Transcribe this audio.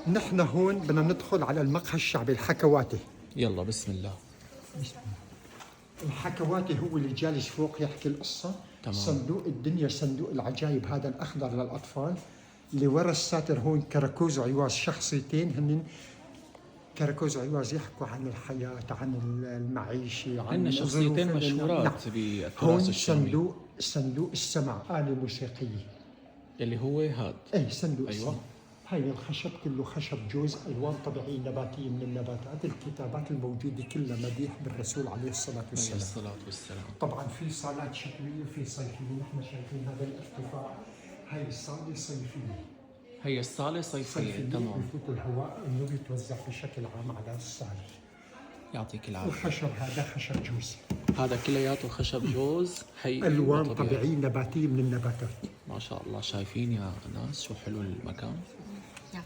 نحن هون بدنا ندخل على المقهى الشعبي الحكواتي. يلا بسم الله. الحكواتي هو اللي جالس فوق يحكي القصة. تمام. صندوق الدنيا، صندوق العجائب، هذا الأخضر للأطفال. اللي ورا الساتر هون كراكوز وعيواز، شخصيتين هن كراكوز وعيواز يحكوا عن الحياة، عن المعيشة، عن عندنا شخصيتين ظروف مشهورات نعم. بالتراث هون الشامي. صندوق السمع، آلة موسيقية. اللي هو هاد. ايه صندوق أيوة. السمع. هاي الخشب كله خشب جوز، الوان طبيعيه نباتيه من النباتات. الكتابات الموجوده كلها مديح بالرسول عليه الصلاه عليه والسلام. الصلاة والسلام. طبعا في صالات شتويه وفي صيفيه، نحن شايفين هذا الارتفاع. هاي الصاله صيفيه. هي الصالة صيفية. تمام. بفوت الهواء انه بيتوزع بشكل عام على الصاله. يعطيك العافية. الخشب هذا خشب جوز، هذا كلياته خشب جوز حي الوان وطبيعي. طبيعيه نباتيه من النباتات. ما شاء الله، شايفين يا ناس شو حلو المكان.